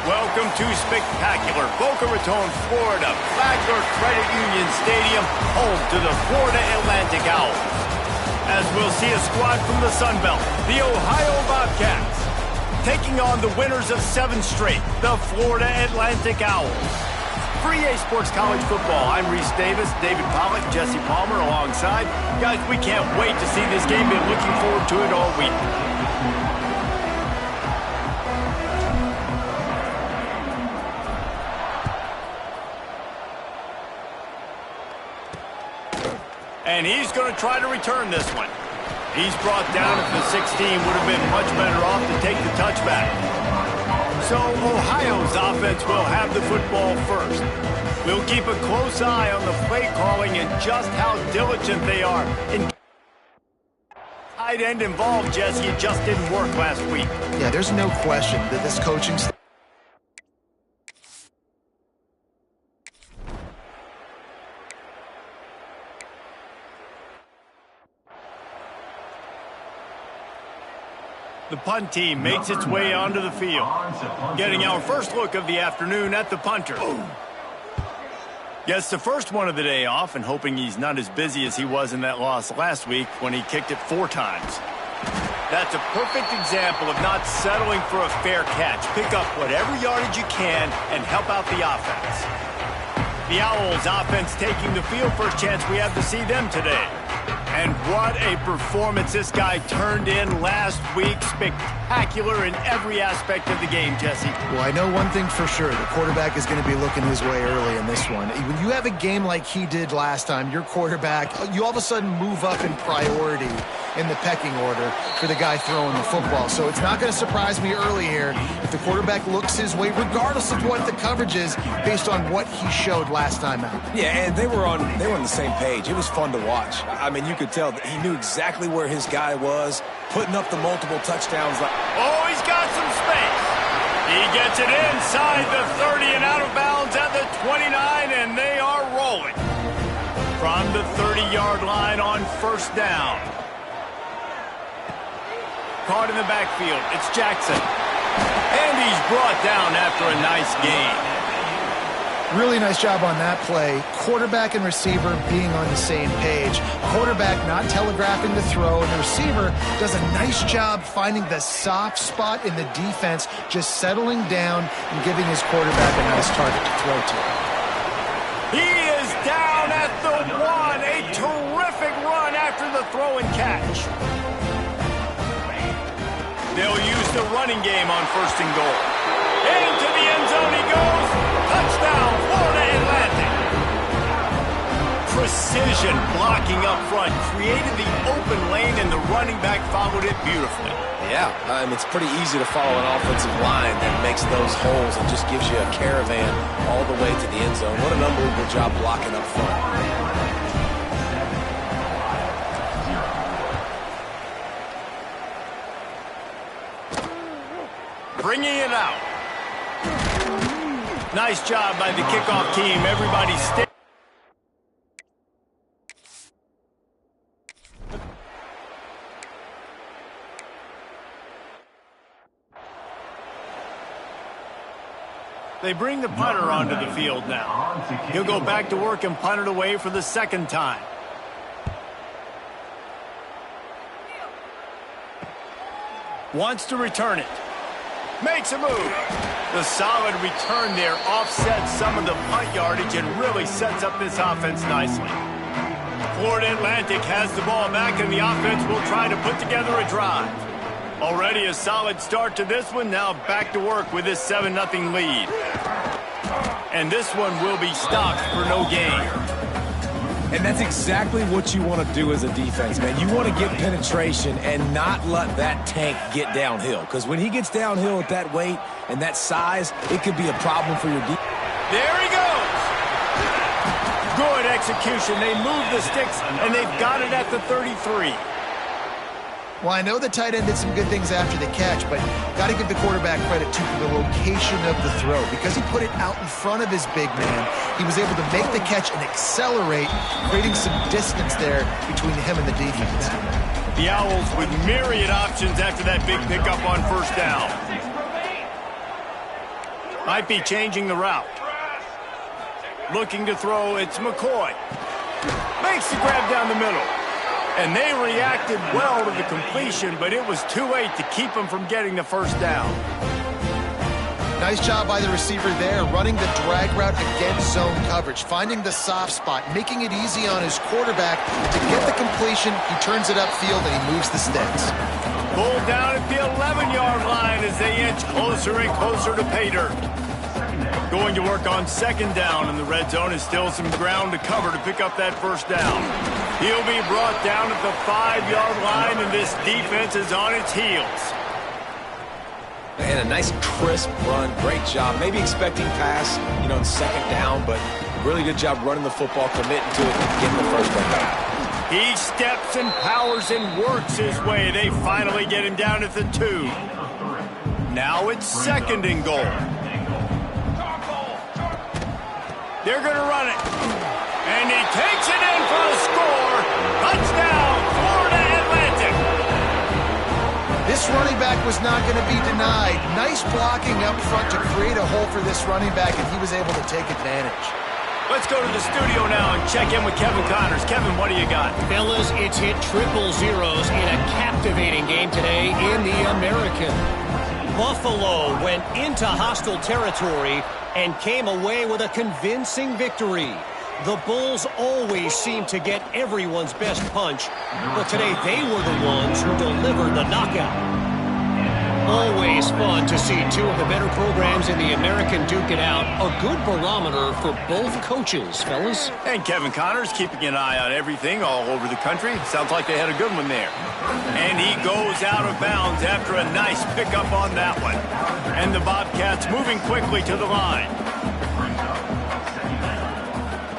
Welcome to spectacular Boca Raton, Florida, Flagler Credit Union Stadium, home to the Florida Atlantic Owls. As we'll see a squad from the Sun Belt, the Ohio Bobcats, taking on the winners of 7 straight, the Florida Atlantic Owls. For EA Sports College Football, I'm Reese Davis, David Pollack, Jesse Palmer alongside. Guys, we can't wait to see this game. Been looking forward to it all week. And he's going to try to return this one. He's brought down at the 16. Would have been much better off to take the touchback. So Ohio's offense will have the football first. We'll keep a close eye on the play calling and just how diligent they are. In tight end involved, Jesse, it just didn't work last week. Yeah, there's no question that this coaching staff. The punt team makes its way onto the field. Getting our first look of the afternoon at the punter. Gets the first one of the day off and hoping he's not as busy as he was in that loss last week when he kicked it 4 times. That's a perfect example of not settling for a fair catch. Pick up whatever yardage you can and help out the offense. The Owls offense taking the field. First chance we have to see them today. And what a performance this guy turned in last week. Spectacular in every aspect of the game, Jesse. Well, I know one thing for sure. The quarterback is going to be looking his way early in this one. When you have a game like he did last time, your quarterback, you all of a sudden move up in priority in the pecking order for the guy throwing the football. So it's not going to surprise me early here if the quarterback looks his way, regardless of what the coverage is, based on what he showed last time out. Yeah, and they were on the same page. It was fun to watch. I mean, you could tell that he knew exactly where his guy was, putting up the multiple touchdowns. Oh, he's got some space. He gets it inside the 30 and out of bounds at the 29, and they are rolling. From the 30-yard line on first down. Caught in the backfield. It's Jackson. And he's brought down after a nice gain. Really nice job on that play. Quarterback and receiver being on the same page. Quarterback not telegraphing the throw, and the receiver does a nice job finding the soft spot in the defense, just settling down and giving his quarterback a nice target to throw to. He is down at the 1. A terrific run after the throw and catch. They'll use the running game on first and goal. Into the end zone he goes. Touchdown, Florida Atlantic. Precision blocking up front. Created the open lane, and the running back followed it beautifully. Yeah, it's pretty easy to follow an offensive line that makes those holes and just gives you a caravan all the way to the end zone. What an unbelievable job blocking up front. Bringing it out. Nice job by the kickoff team. Everybody stay. They bring the punter onto the field now. He'll go back to work and punt it away for the second time. Wants to return it. Makes a move. The solid return there offsets some of the punt yardage and really sets up this offense nicely. Florida Atlantic has the ball back, and the offense will try to put together a drive. Already a solid start to this one. Now back to work with this 7-0 lead. And this one will be stopped for no gain. And that's exactly what you want to do as a defense, man. You want to get penetration and not let that tank get downhill. Because when he gets downhill at that weight and that size, it could be a problem for your defense. There he goes. Good execution. They move the sticks, and they've got it at the 33. Well, I know the tight end did some good things after the catch, but got to give the quarterback credit to the location of the throw. Because he put it out in front of his big man, he was able to make the catch and accelerate, creating some distance there between him and the defense. The Owls with myriad options after that big pickup on first down. Might be changing the route. Looking to throw, it's McCoy. Makes the grab down the middle. And they reacted well to the completion, but it was too late to keep them from getting the first down. Nice job by the receiver there, running the drag route against zone coverage, finding the soft spot, making it easy on his quarterback to get the completion. He turns it upfield and he moves the sticks. Pulled down at the 11-yard line as they inch closer and closer to pay dirt. Going to work on second down, and the red zone is still some ground to cover to pick up that first down. He'll be brought down at the 5-yard line, and this defense is on its heels. And a nice crisp run. Great job. Maybe expecting pass, in second down, but really good job running the football, committing to it, and getting the first down. He steps and powers and works his way. They finally get him down at the 2. Now it's second and goal. They're going to run it. And he takes it in for a score. Touchdown, Florida Atlantic. This running back was not going to be denied. Nice blocking up front to create a hole for this running back, and he was able to take advantage. Let's go to the studio now and check in with Kevin Connors. Kevin, what do you got? Fellas, it's hit triple zeros in a captivating game today in the American. Buffalo went into hostile territory and came away with a convincing victory. The Bulls always seem to get everyone's best punch, but today they were the ones who delivered the knockout. Always fun to see two of the better programs in the American duke it out. A good barometer for both coaches, fellas. And Kevin Connors keeping an eye on everything all over the country. Sounds like they had a good one there. And he goes out of bounds after a nice pickup on that one. And the Bobcats moving quickly to the line.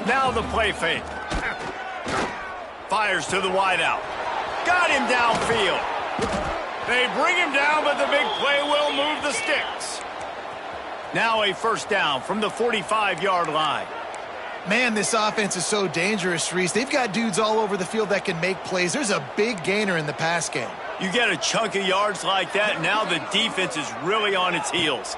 Now the play fake. Fires to the wideout. Got him downfield. They bring him down, but the big play will move the sticks. Now a first down from the 45-yard line. Man, this offense is so dangerous, Reese. They've got dudes all over the field that can make plays. There's a big gainer in the pass game. You get a chunk of yards like that, now the defense is really on its heels.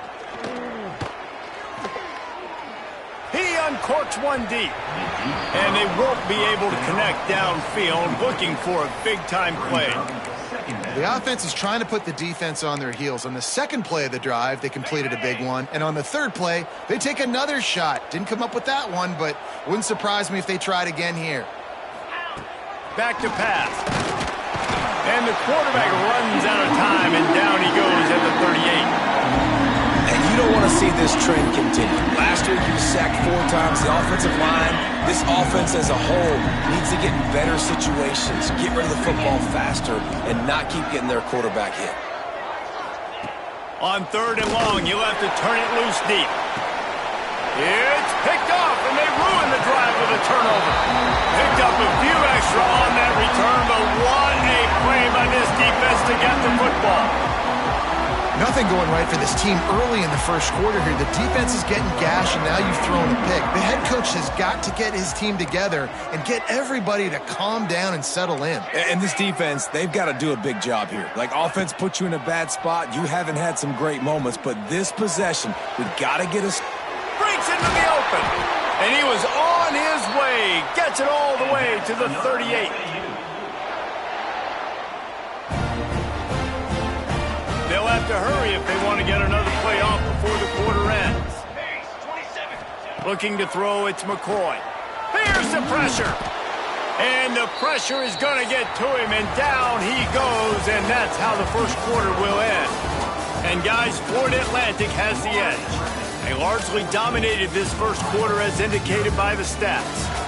He uncorks one deep. And they won't be able to connect downfield, looking for a big-time play. The offense is trying to put the defense on their heels. On the second play of the drive, they completed a big one. And on the third play, they take another shot. Didn't come up with that one, but wouldn't surprise me if they tried again here. Back to pass. And the quarterback runs out of time, and down he goes at the 38. And you don't want to see this trend continue. Last week, he was sacked 4 times. The offensive line, this offense as a whole, needs to get in better situations, get rid of the football faster, and not keep getting their quarterback hit. On third and long, you'll have to turn it loose deep. It's picked off, and they ruin the drive with a turnover. Picked up a few extra on that return, but what a play by this defense to get the football. Nothing going right for this team early in the first quarter here. The defense is getting gashed, and now you've thrown a pick. The head coach has got to get his team together and get everybody to calm down and settle in. And this defense, they've got to do a big job here. Like, offense puts you in a bad spot. You haven't had some great moments, but this possession, we've got to get us. Breaks into the open, and he was on his way. Gets it all the way to the 38. They'll have to hurry if they want to get another play off before the quarter ends. Looking to throw, it's McCoy. Here's the pressure. And the pressure is going to get to him, and down he goes, and that's how the first quarter will end. And guys, Florida Atlantic has the edge. They largely dominated this first quarter as indicated by the stats.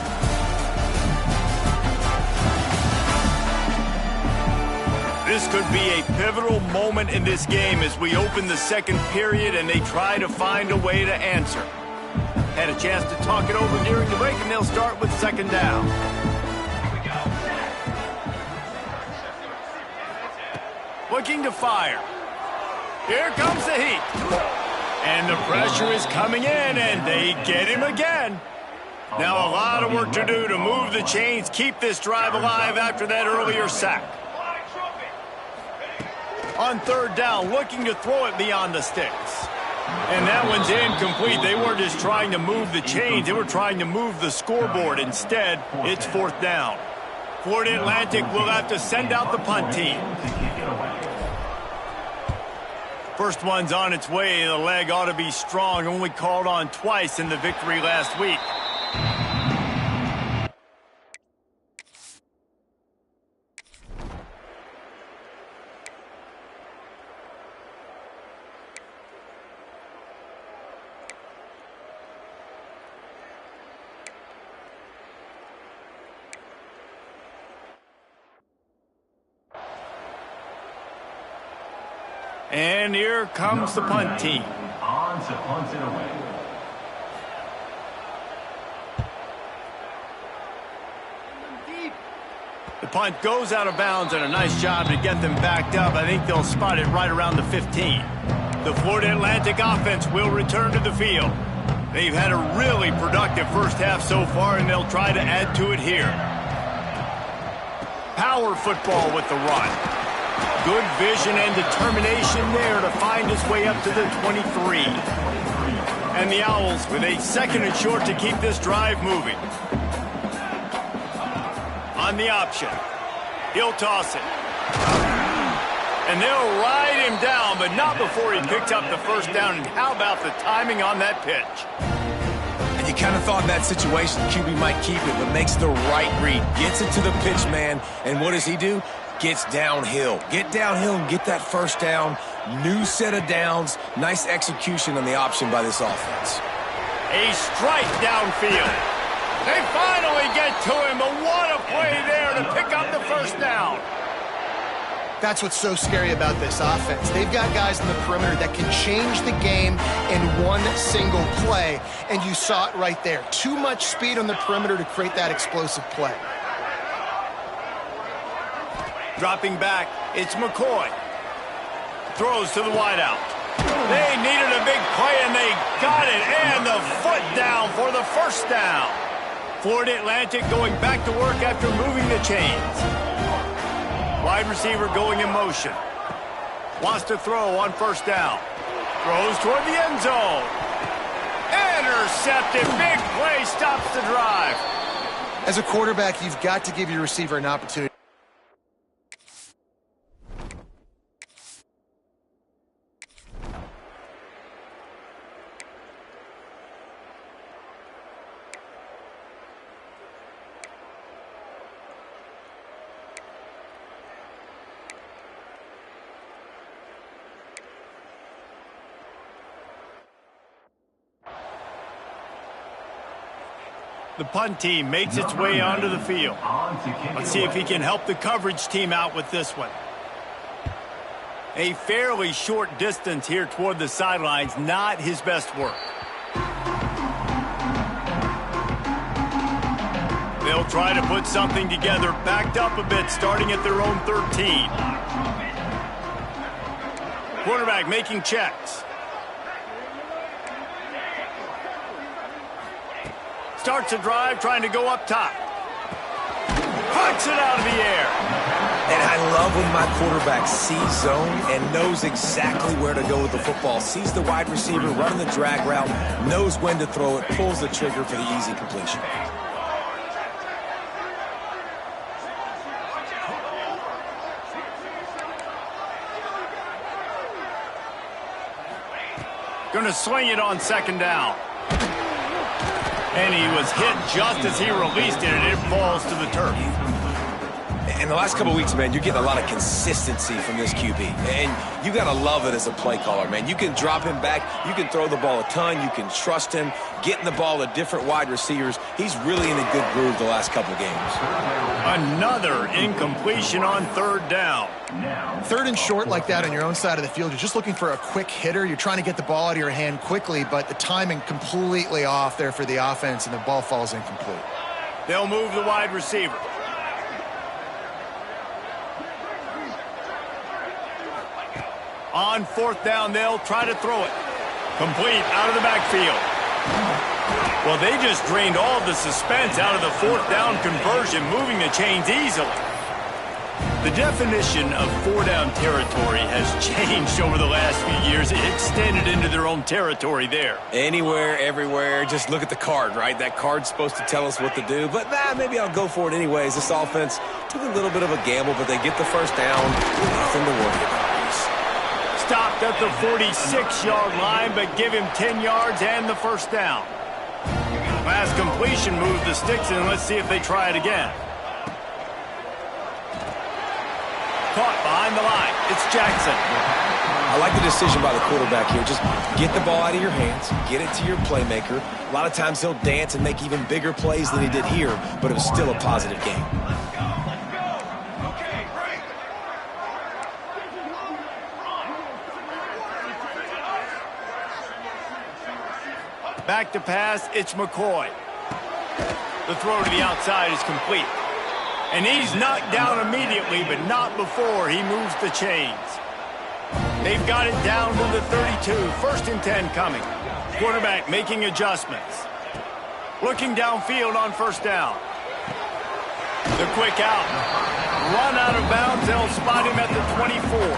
This could be a pivotal moment in this game as we open the second period and they try to find a way to answer. Had a chance to talk it over during the break, and they'll start with second down. Looking to fire. Here comes the heat. And the pressure is coming in, and they get him again. Now a lot of work to do to move the chains, keep this drive alive after that earlier sack. On third down, looking to throw it beyond the sticks. And that one's incomplete. They weren't just trying to move the chains. They were trying to move the scoreboard. Instead, it's fourth down. Florida Atlantic will have to send out the punt team. First one's on its way. The leg ought to be strong. Only called on twice in the victory last week. And here comes the punt team. On to punt it away. The punt goes out of bounds, and a nice job to get them backed up. I think they'll spot it right around the 15. The Florida Atlantic offense will return to the field. They've had a really productive first half so far, and they'll try to add to it here. Power football with the run. Good vision and determination there to find his way up to the 23. And the Owls with a second and short to keep this drive moving. On the option. He'll toss it. And they'll ride him down, but not before he picked up the first down. And how about the timing on that pitch? And you kind of thought in that situation QB might keep it, but makes the right read. Gets it to the pitch man, and what does he do? Gets downhill. Get downhill and get that first down. New set of downs. Nice execution on the option by this offense. A strike downfield. They finally get to him, but what a play there to pick up the first down. That's what's so scary about this offense. They've got guys in the perimeter that can change the game in one single play, and you saw it right there. Too much speed on the perimeter to create that explosive play. Dropping back, it's McCoy. Throws to the wideout. They needed a big play, and they got it. And the foot down for the first down. Florida Atlantic going back to work after moving the chains. Wide receiver going in motion. Wants to throw on first down. Throws toward the end zone. Intercepted. Big play stops the drive. As a quarterback, you've got to give your receiver an opportunity. The punt team makes its way onto the field. Let's see if he can help the coverage team out with this one. A fairly short distance here toward the sidelines, not his best work. They'll try to put something together, backed up a bit, starting at their own 13. Quarterback making checks. Starts a drive, trying to go up top. Punts it out of the air. And I love when my quarterback sees zone and knows exactly where to go with the football. Sees the wide receiver running the drag route, knows when to throw it, pulls the trigger for the easy completion. Going to swing it on second down. And he was hit just as he released it, and it falls to the turf. In the last couple of weeks, man, you're getting a lot of consistency from this QB. And you got to love it as a play caller, man. You can drop him back. You can throw the ball a ton. You can trust him, getting the ball to different wide receivers. He's really in a good groove the last couple of games. Another incompletion on third down. Third and short like that on your own side of the field, you're just looking for a quick hitter. You're trying to get the ball out of your hand quickly, but the timing completely off there for the offense, and the ball falls incomplete. They'll move the wide receiver. On fourth down, they'll try to throw it. Complete out of the backfield. Well, they just drained all the suspense out of the fourth down conversion, moving the chains easily. The definition of four-down territory has changed over the last few years. It extended into their own territory there. Anywhere, everywhere, just look at the card, right? That card's supposed to tell us what to do, but maybe I'll go for it anyways. This offense took a little bit of a gamble, but they get the first down. Nothing to worry about. Stopped at the 46-yard line, but give him 10 yards and the first down. Last completion moved the sticks, and let's see if they try it again. Caught behind the line. It's Jackson. I like the decision by the quarterback here. Just get the ball out of your hands, get it to your playmaker. A lot of times he'll dance and make even bigger plays than he did here, but it was still a positive game. Back to pass, it's McCoy. The throw to the outside is complete. And he's knocked down immediately, but not before he moves the chains. They've got it down to the 32. First and 10 coming. Quarterback making adjustments. Looking downfield on first down. The quick out. Run out of bounds. They'll spot him at the 24.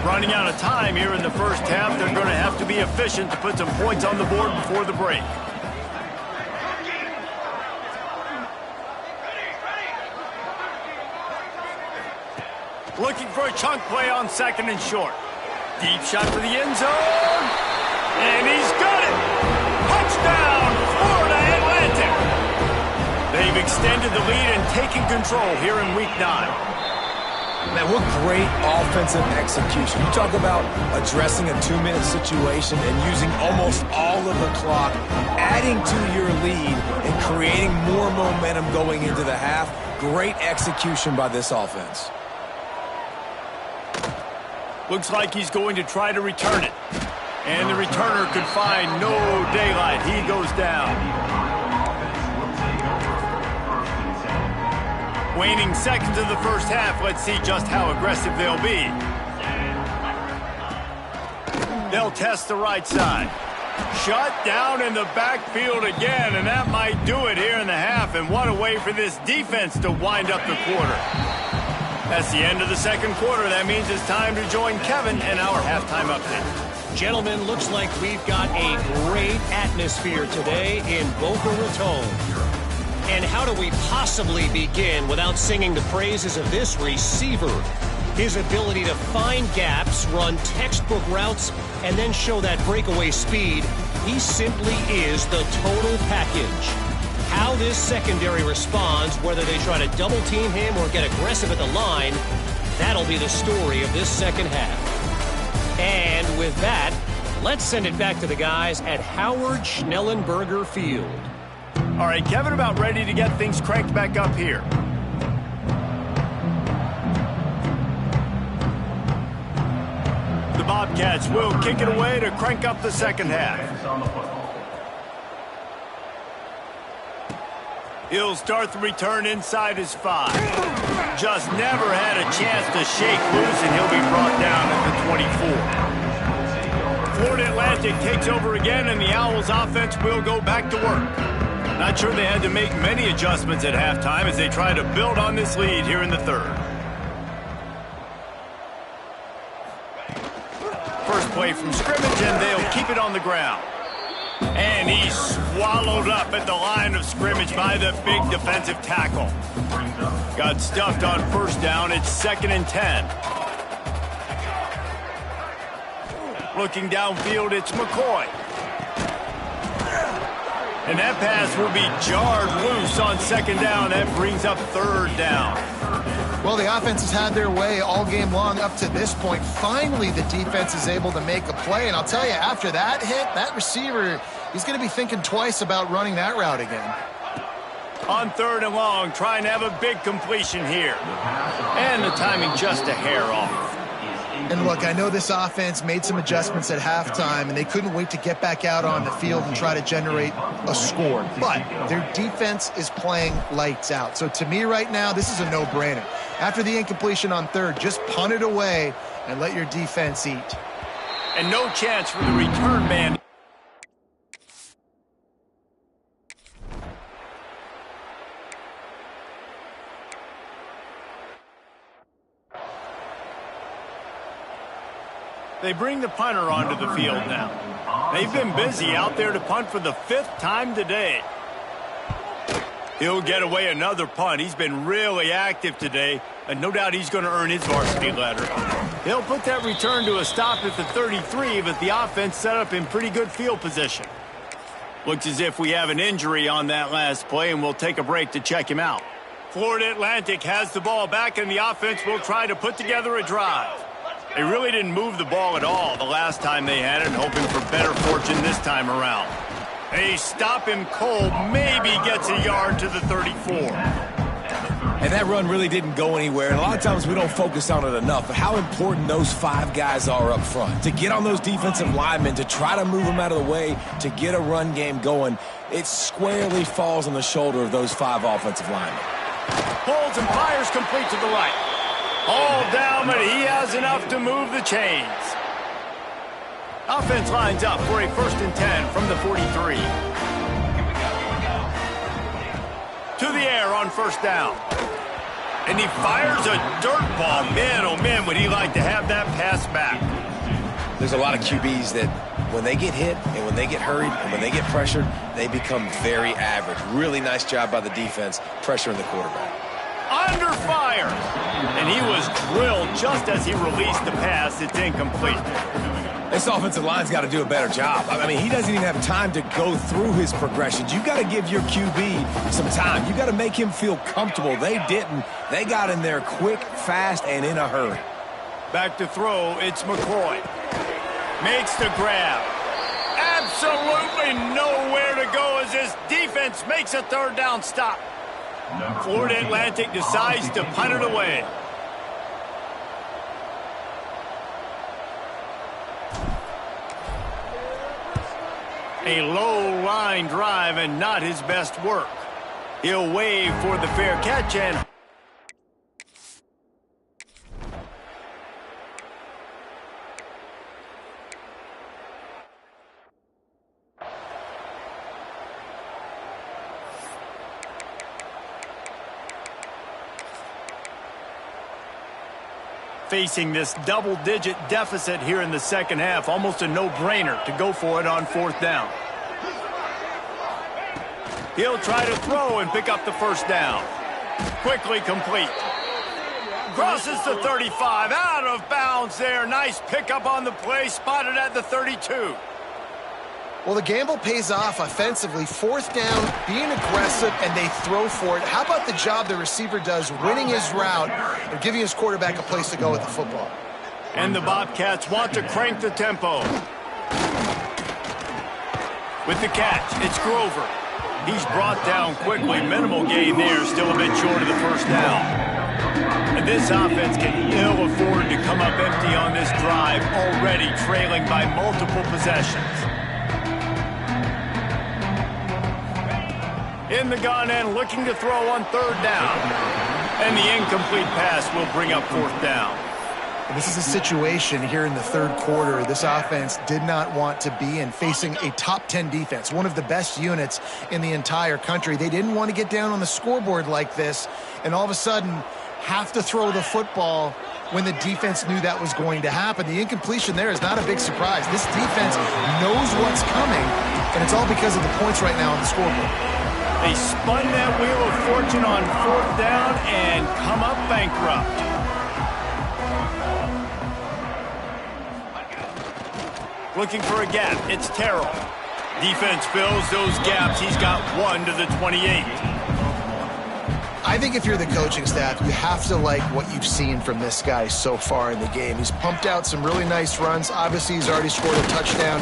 Running out of time here in the first half. They're going to have to be efficient to put some points on the board before the break. Looking for a chunk play on second and short. Deep shot for the end zone. And he's got it. Touchdown, Florida Atlantic. They've extended the lead and taken control here in Week 9. Man, what great offensive execution. You talk about addressing a 2-minute situation and using almost all of the clock, adding to your lead and creating more momentum going into the half. Great execution by this offense. Looks like he's going to try to return it. And the returner could find no daylight. He goes down. Waning seconds of the first half. Let's see just how aggressive they'll be. They'll test the right side. Shut down in the backfield again, and that might do it here in the half. And what a way for this defense to wind up the quarter. That's the end of the second quarter. That means it's time to join Kevin and our halftime update. Gentlemen, looks like we've got a great atmosphere today in Boca Raton. And how do we possibly begin without singing the praises of this receiver? His ability to find gaps, run textbook routes, and then show that breakaway speed. He simply is the total package. How this secondary responds, whether they try to double-team him or get aggressive at the line, that'll be the story of this second half. And with that, let's send it back to the guys at Howard Schnellenberger Field. All right, Kevin, about ready to get things cranked back up here. The Bobcats will kick it away to crank up the second half. He'll start the return inside his 5. Just never had a chance to shake loose, and he'll be brought down at the 24. Florida Atlantic takes over again, and the Owls offense will go back to work. Not sure they had to make many adjustments at halftime as they try to build on this lead here in the third. First play from scrimmage, and they'll keep it on the ground. And he's swallowed up at the line of scrimmage by the big defensive tackle. Got stuffed on first down. It's 2nd and 10. Looking downfield, it's McCoy. And that pass will be jarred loose on 2nd down. That brings up 3rd down. Well, the offense has had their way all game long up to this point. Finally, the defense is able to make a play. And I'll tell you, after that hit, that receiver, he's going to be thinking twice about running that route again. On 3rd and long, trying to have a big completion here. And the timing just a hair off. And look, I know this offense made some adjustments at halftime, and they couldn't wait to get back out on the field and try to generate a score. But their defense is playing lights out. So to me right now, this is a no-brainer. After the incompletion on 3rd, just punt it away and let your defense eat. And no chance for the return man. They bring the punter onto the field now. They've been busy out there to punt for the 5th time today. He'll get away another punt. He's been really active today, and no doubt he's going to earn his varsity letter. He'll put that return to a stop at the 33, but the offense set up in pretty good field position. Looks as if we have an injury on that last play, and we'll take a break to check him out. Florida Atlantic has the ball back, and the offense will try to put together a drive. They really didn't move the ball at all the last time they had it, hoping for better fortune this time around. They stop him cold, maybe gets a yard to the 34. And that run really didn't go anywhere, and a lot of times we don't focus on it enough, but how important those 5 guys are up front. To get on those defensive linemen, to try to move them out of the way, to get a run game going, it squarely falls on the shoulder of those 5 offensive linemen. Pulls and fires complete to the right. All down, but he has enough to move the chains. Offense lines up for a 1st and 10 from the 43. To the air on 1st down. And he fires a dirt ball. Man, oh man, would he like to have that pass back. There's a lot of QBs that when they get hit and when they get hurried and when they get pressured, they become very average. Really nice job by the defense pressuring the quarterback. Under fire. And he was drilled just as he released the pass. It's incomplete. This offensive line's got to do a better job. I mean, he doesn't even have time to go through his progressions. You've got to give your QB some time. You've got to make him feel comfortable. They didn't. They got in there quick, fast, and in a hurry. Back to throw, it's McCoy. Makes the grab. Absolutely nowhere to go as this defense makes a 3rd down stop. Florida Atlantic decides to punt it away. A low line drive and not his best work. He'll wave for the fair catch and facing this double-digit deficit here in the 2nd half. Almost a no-brainer to go for it on 4th down. He'll try to throw and pick up the 1st down. Quickly complete. Crosses the 35. Out of bounds there. Nice pickup on the play. Spotted at the 32. Well, the gamble pays off offensively. 4th down, being aggressive, and they throw for it. How about the job the receiver does winning his route and giving his quarterback a place to go with the football? And the Bobcats want to crank the tempo. With the catch, it's Grover. He's brought down quickly. Minimal gain there, still a bit short of the 1st down. And this offense can ill afford to come up empty on this drive, already trailing by multiple possessions. In the gun and looking to throw on 3rd down. And the incomplete pass will bring up 4th down. This is a situation here in the 3rd quarter this offense did not want to be in, facing a top 10 defense, one of the best units in the entire country. They didn't want to get down on the scoreboard like this and all of a sudden have to throw the football when the defense knew that was going to happen. The incompletion there is not a big surprise. This defense knows what's coming, and it's all because of the points right now on the scoreboard. They spun that wheel of fortune on 4th down and come up bankrupt. Looking for a gap, it's Terrell. Defense fills those gaps. He's got 1 to the 28. I think if you're the coaching staff, you have to like what you've seen from this guy so far in the game. He's pumped out some really nice runs. Obviously, he's already scored a touchdown.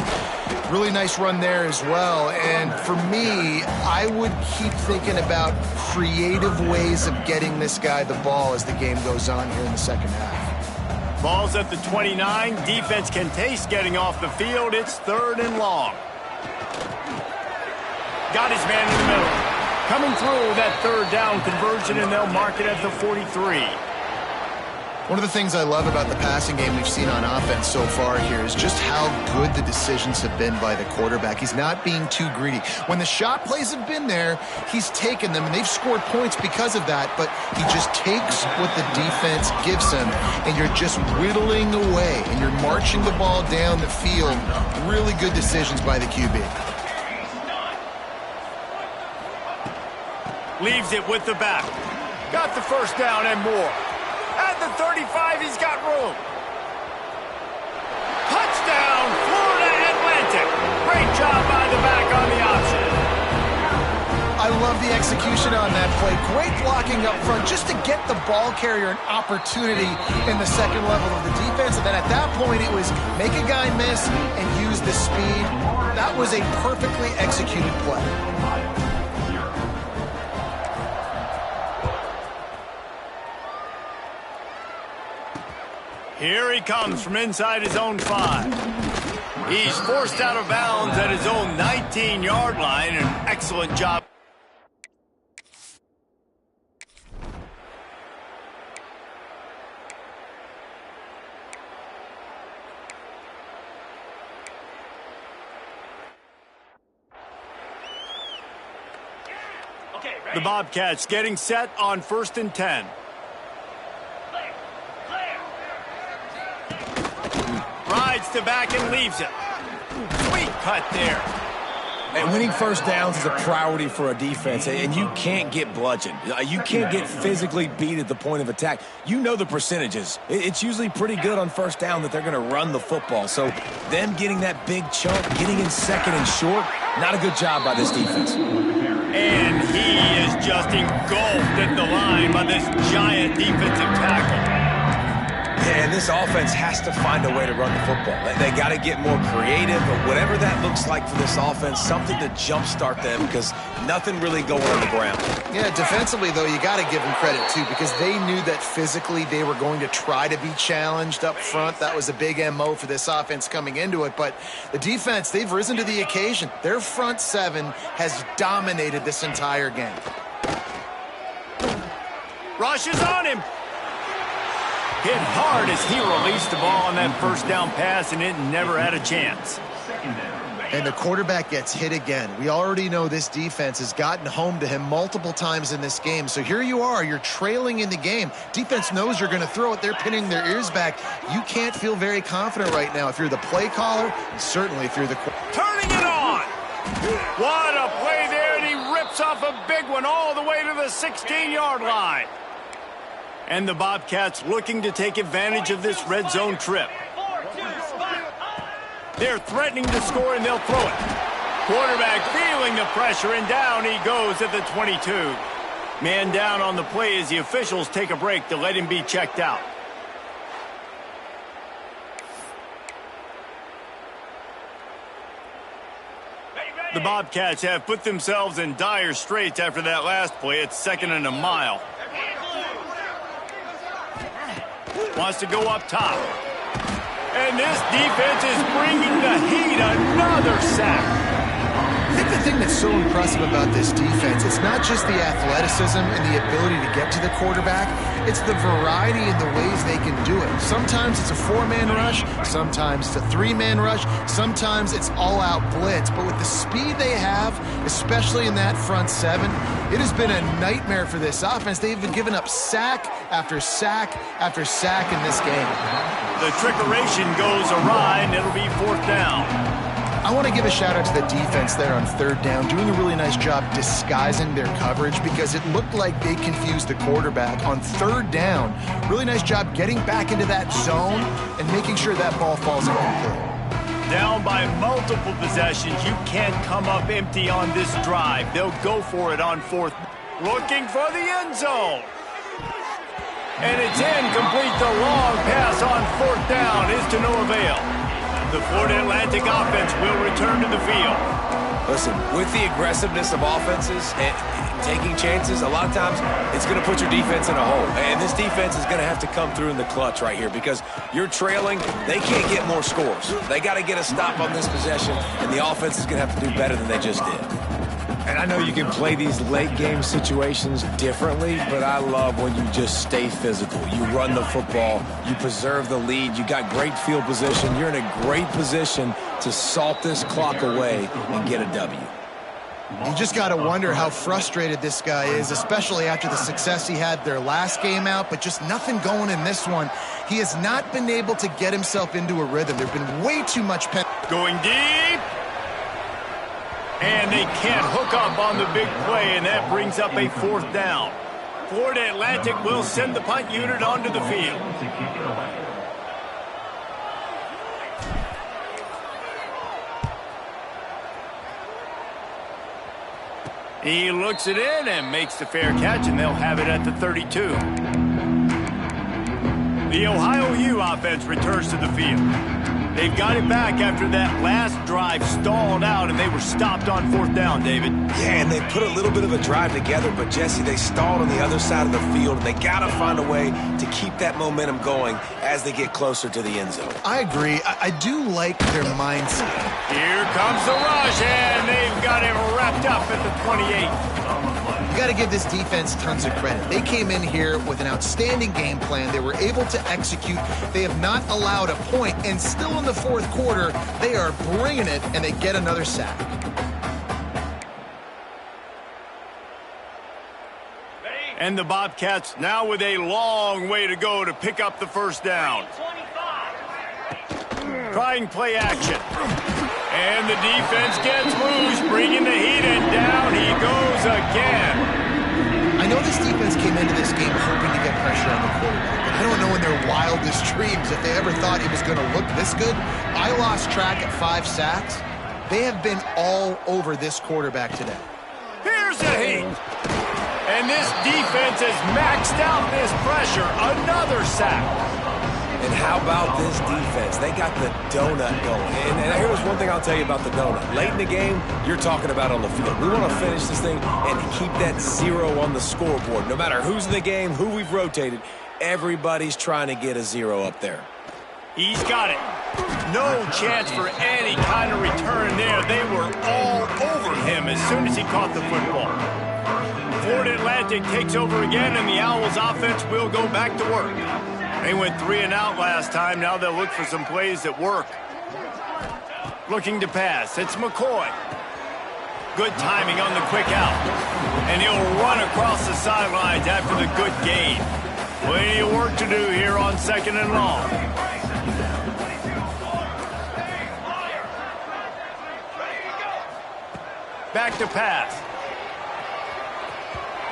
Really nice run there as well. And for me, I would keep thinking about creative ways of getting this guy the ball as the game goes on here in the 2nd half. Ball's at the 29. Defense can taste getting off the field. It's 3rd and long. Got his man in the middle. Coming through that 3rd down conversion, and they'll mark it at the 43. One of the things I love about the passing game we've seen on offense so far here is just how good the decisions have been by the quarterback. He's not being too greedy. When the shot plays have been there, he's taken them, and they've scored points because of that, but he just takes what the defense gives him, and you're just whittling away, and you're marching the ball down the field. Really good decisions by the QB. Leaves it with the back. Got the first down and more. At the 35, he's got room. Touchdown, Florida Atlantic. Great job by the back on the option. I love the execution on that play. Great blocking up front just to get the ball carrier an opportunity in the second level of the defense. And then at that point, it was make a guy miss and use the speed. That was a perfectly executed play. Here he comes from inside his own 5. He's forced out of bounds at his own 19-yard line. An excellent job. The Bobcats getting set on 1st and 10. Rides to back and leaves it. Sweet cut there. And winning first downs is a priority for a defense, and you can't get bludgeoned. You can't get physically beat at the point of attack. You know the percentages. It's usually pretty good on first down that they're going to run the football. So them getting that big chunk, getting in second and short, not a good job by this defense. And he is just engulfed at the line by this giant defensive tackle. And this offense has to find a way to run the football. They got to get more creative, but whatever that looks like for this offense, something to jumpstart them because nothing really going on the ground. Yeah, defensively, though, you got to give them credit, too, because they knew that physically they were going to try to be challenged up front. That was a big MO for this offense coming into it. But the defense, they've risen to the occasion. Their front 7 has dominated this entire game. Rush is on him. Hit hard as he released the ball on that first down pass, and it never had a chance. And the quarterback gets hit again. We already know this defense has gotten home to him multiple times in this game. So here you are, you're trailing in the game. Defense knows you're going to throw it. They're pinning their ears back. You can't feel very confident right now if you're the play caller, and certainly if you're the... Turning it on! What a play there, and he rips off a big one all the way to the 16-yard line. And the Bobcats looking to take advantage of this red zone trip. They're threatening to score, and they'll throw it. Quarterback feeling the pressure, and down he goes at the 22. Man down on the play as the officials take a break to let him be checked out. The Bobcats have put themselves in dire straits after that last play. It's 2nd and a mile. Wants to go up top. And this defense is bringing the heat. Another sack. I think the thing that's so impressive about this defense, it's not just the athleticism and the ability to get to the quarterback. It's the variety in the ways they can do it. Sometimes it's a 4-man rush. Sometimes it's a 3-man rush. Sometimes it's all-out blitz. But with the speed they have, especially in that front 7, it has been a nightmare for this offense. They've been giving up sack after sack after sack in this game. The trickeration goes awry, and it'll be 4th down. I want to give a shout out to the defense there on 3rd down, doing a really nice job disguising their coverage because it looked like they confused the quarterback on 3rd down. Really nice job getting back into that zone and making sure that ball falls incomplete. Down by multiple possessions, you can't come up empty on this drive. They'll go for it on 4th. Looking for the end zone. And it's incomplete. The long pass on 4th down is to no avail. The Florida Atlantic offense will return to the field. Listen, with the aggressiveness of offenses and taking chances, a lot of times it's going to put your defense in a hole. And this defense is going to have to come through in the clutch right here because you're trailing. They can't get more scores. They got to get a stop on this possession, and the offense is going to have to do better than they just did. And I know you can play these late game situations differently, but I love when you just stay physical. You run the football, you preserve the lead, you got great field position, you're in a great position to salt this clock away and get a W. You just got to wonder how frustrated this guy is, especially after the success he had their last game out, but just nothing going in this one. He has not been able to get himself into a rhythm. There's been way too much going deep. And they can't hook up on the big play, and that brings up a 4th down. Florida Atlantic will send the punt unit onto the field. He looks it in and makes the fair catch, and they'll have it at the 32. The Ohio U offense returns to the field. They've got it back after that last drive stalled out, and they were stopped on 4th down, David. Yeah, and they put a little bit of a drive together, but, Jesse, they stalled on the other side of the field, and they got to find a way to keep that momentum going as they get closer to the end zone. I agree. I do like their mindset. Here comes the rush, and they've got him wrapped up at the 28. You got to give this defense tons of credit. They came in here with an outstanding game plan. They were able to execute. They have not allowed a point, and still in the 4th quarter, they are bringing it, and they get another sack. And the Bobcats now with a long way to go to pick up the 1st down. Trying play action. And the defense gets loose, bringing the heat, and down he goes again. I know this defense came into this game hoping to get pressure on the quarterback, but I don't know in their wildest dreams if they ever thought he was going to look this good. I lost track at 5 sacks. They have been all over this quarterback today. Here's a heat. And this defense has maxed out this pressure. Another sack. And how about this defense? They got the donut going. And here's one thing I'll tell you about the donut. Late in the game, you're talking about on the field. We want to finish this thing and keep that 0 on the scoreboard. No matter who's in the game, who we've rotated, everybody's trying to get a 0 up there. He's got it. No chance for any kind of return there. They were all over him as soon as he caught the football. Florida Atlantic takes over again, and the Owls offense will go back to work. They went 3 and out last time. Now they'll look for some plays that work. Looking to pass. It's McCoy. Good timing on the quick out. And he'll run across the sidelines after the good gain. Plenty of work to do here on 2nd and long. Back to pass.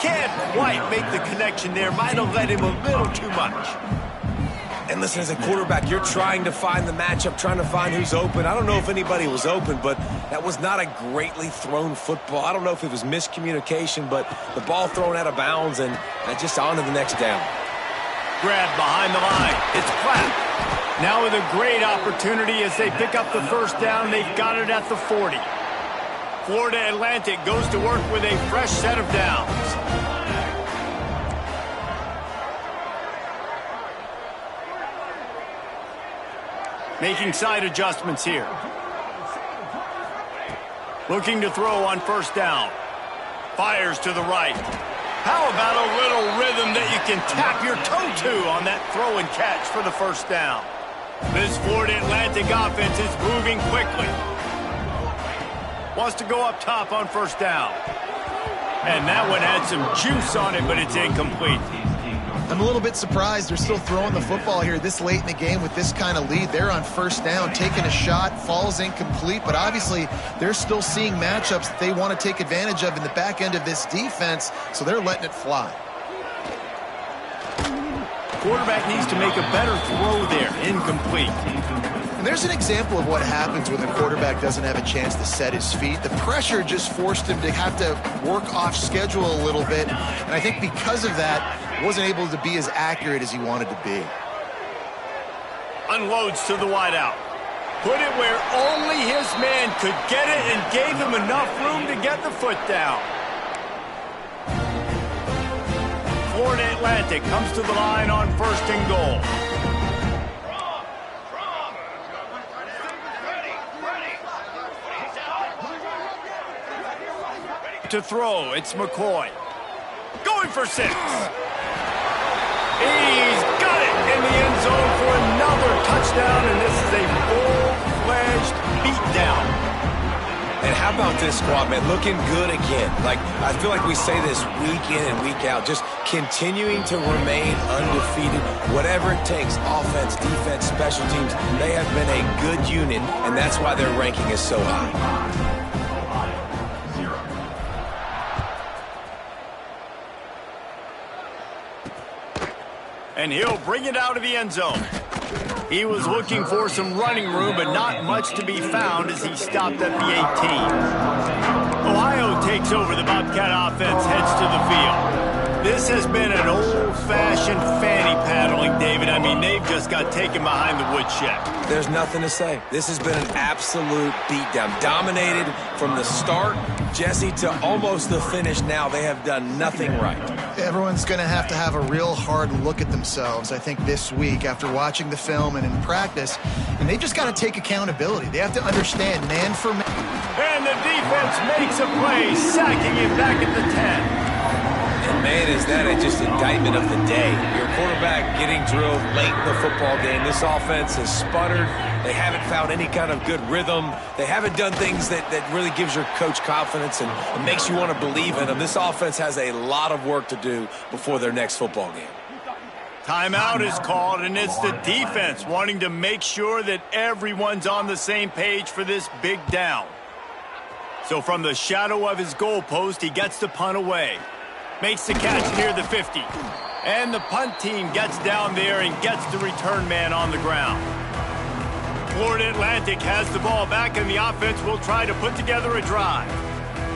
Can't quite make the connection there. Might have let him a little too much. And listen, as a quarterback, you're trying to find the matchup, trying to find who's open. I don't know if anybody was open, but that was not a greatly thrown football. I don't know if it was miscommunication, but the ball thrown out of bounds and just on to the next down. Grab behind the line. It's Clapp. Now with a great opportunity as they pick up the 1st down. They've got it at the 40. Florida Atlantic goes to work with a fresh set of downs. Making side adjustments here. Looking to throw on 1st down. Fires to the right. How about a little rhythm that you can tap your toe to on that throw and catch for the 1st down? This Florida Atlantic offense is moving quickly. Wants to go up top on 1st down. And that one had some juice on it, but it's incomplete. I'm a little bit surprised they're still throwing the football here this late in the game with this kind of lead. They're on 1st down, taking a shot, falls incomplete, but obviously they're still seeing matchups that they want to take advantage of in the back end of this defense, so they're letting it fly. Quarterback needs to make a better throw there, incomplete. And there's an example of what happens when the quarterback doesn't have a chance to set his feet. The pressure just forced him to have to work off schedule a little bit, and I think because of that, wasn't able to be as accurate as he wanted to be. Unloads to the wideout. Put it where only his man could get it and gave him enough room to get the foot down. Florida Atlantic comes to the line on 1st and goal. to throw. It's McCoy. Going for 6. He's got it in the end zone for another touchdown, and this is a full-fledged beatdown. And how about this squad, man? Looking good again. Like, I feel like we say this week in and week out, just continuing to remain undefeated. Whatever it takes, offense, defense, special teams, they have been a good unit, and that's why their ranking is so high. And he'll bring it out of the end zone. He was looking for some running room, but not much to be found as he stopped at the 18. Ohio takes over. The Bobcat offense heads to the field. This has been an old-fashioned fanny paddling, David. I mean, they've just got taken behind the woodshed. There's nothing to say. This has been an absolute beatdown. Dominated from the start, Jesse, to almost the finish now. They have done nothing right. Everyone's going to have a real hard look at themselves, I think, this week after watching the film and in practice. And they've just got to take accountability. They have to understand man for man. And the defense makes a play, sacking him back at the 10. And, man, is that just indictment of the day. Your quarterback getting drilled late in the football game. This offense has sputtered. They haven't found any kind of good rhythm. They haven't done things that really gives your coach confidence and makes you want to believe in them. This offense has a lot of work to do before their next football game. Timeout is called, and it's the defense wanting to make sure that everyone's on the same page for this big down. So from the shadow of his goalpost, he gets the punt away. Makes the catch near the 50. And the punt team gets down there and gets the return man on the ground. Florida Atlantic has the ball back, and the offense will try to put together a drive.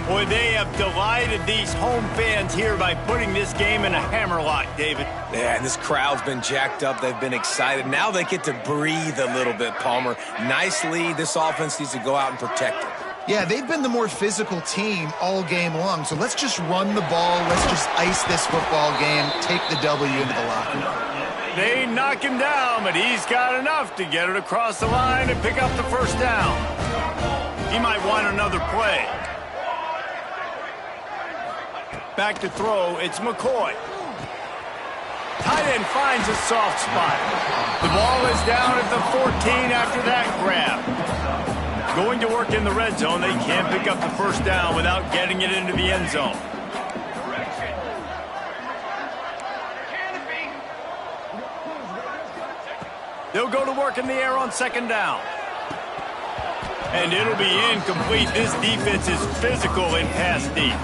Boy, they have delighted these home fans here by putting this game in a hammerlock, David. Yeah, and this crowd's been jacked up. They've been excited. Now they get to breathe a little bit, Palmer. Nice lead. This offense needs to go out and protect it. Yeah, they've been the more physical team all game long. So let's just run the ball. Let's just ice this football game, take the W into the locker room. They knock him down, but he's got enough to get it across the line and pick up the first down. He might want another play. Back to throw, it's McCoy. Tight end finds a soft spot. The ball is down at the 14 after that grab. Going to work in the red zone. They can't pick up the first down without getting it into the end zone. They'll go to work in the air on second down. And it'll be incomplete. This defense is physical in pass deep.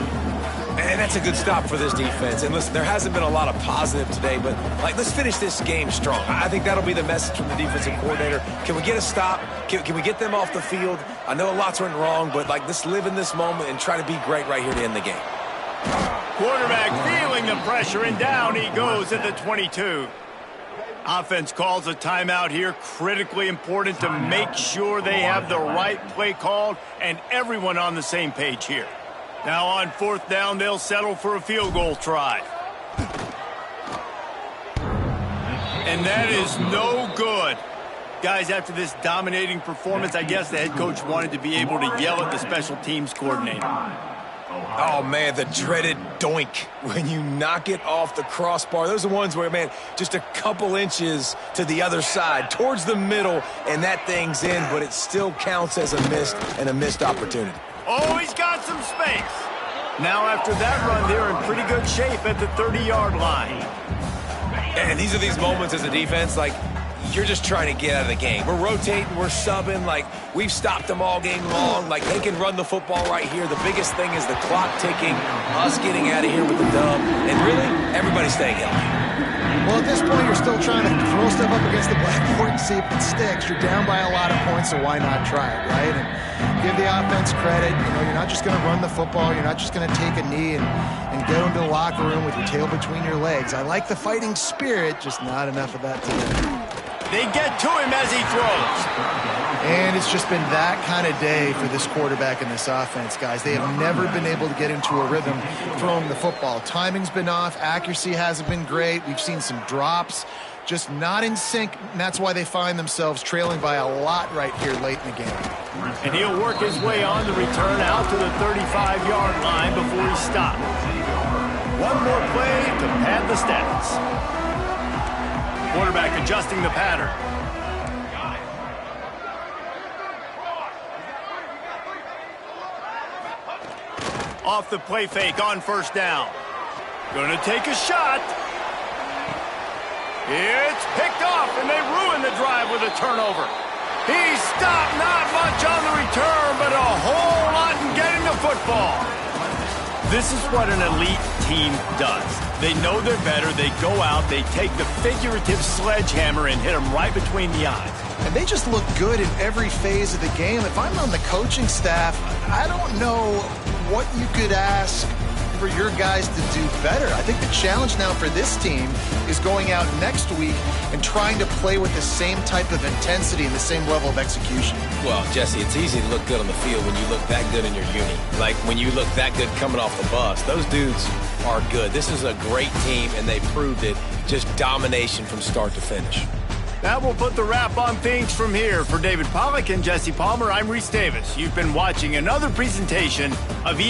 And that's a good stop for this defense. And listen, there hasn't been a lot of positive today, but let's finish this game strong. I think that'll be the message from the defensive coordinator. Can we get a stop? Can we get them off the field? I know a lot's went wrong, but let's live in this moment and try to be great right here to end the game. Quarterback feeling the pressure, and down he goes at the 22. Offense calls a timeout here. Critically important to make sure they have the right play called and everyone on the same page here. Now on fourth down, they'll settle for a field goal try. And that is no good. Guys, after this dominating performance, I guess the head coach wanted to be able to yell at the special teams coordinator. Oh, man, the dreaded doink when you knock it off the crossbar. Those are the ones where, man, just a couple inches to the other side, towards the middle, and that thing's in, but it still counts as a missed opportunity. Oh, he's got some space. Now after that run, they're in pretty good shape at the 30-yard line. And these are these moments as a defense, you're just trying to get out of the game. We're rotating, we're subbing, we've stopped them all game long. They can run the football right here. The biggest thing is the clock ticking, us getting out of here with the dub, and really, everybody staying healthy. Well, at this point, you're still trying to throw stuff up against the blackboard and see if it sticks. You're down by a lot of points, so why not try it, right? And give the offense credit. You're not just going to run the football. You're not just going to take a knee and go into the locker room with your tail between your legs. I like the fighting spirit, just not enough of that today. They get to him as he throws. And it's just been that kind of day for this quarterback and this offense, guys. They have never been able to get into a rhythm throwing the football. Timing's been off. Accuracy hasn't been great. We've seen some drops, just not in sync, and that's why they find themselves trailing by a lot right here late in the game. And he'll work his way on the return out to the 35-yard line before he stops. One more play to pad the stats. Quarterback adjusting the pattern. Off the play fake on first down. Gonna take a shot. It's picked off, and they ruin the drive with a turnover. He stopped, not much on the return, but a whole lot in getting the football. This is what an elite team does. They know they're better. They go out, they take the figurative sledgehammer and hit them right between the eyes. And they just look good in every phase of the game. If I'm on the coaching staff, I don't know what you could ask for your guys to do better. I think the challenge now for this team is going out next week and trying to play with the same type of intensity and the same level of execution. Well, Jesse, it's easy to look good on the field when you look that good in your uni. Like when you look that good coming off the bus. Those dudes are good. This is a great team, and they proved it. Just domination from start to finish. That will put the wrap on things from here. For David Pollack and Jesse Palmer, I'm Reese Davis. You've been watching another presentation of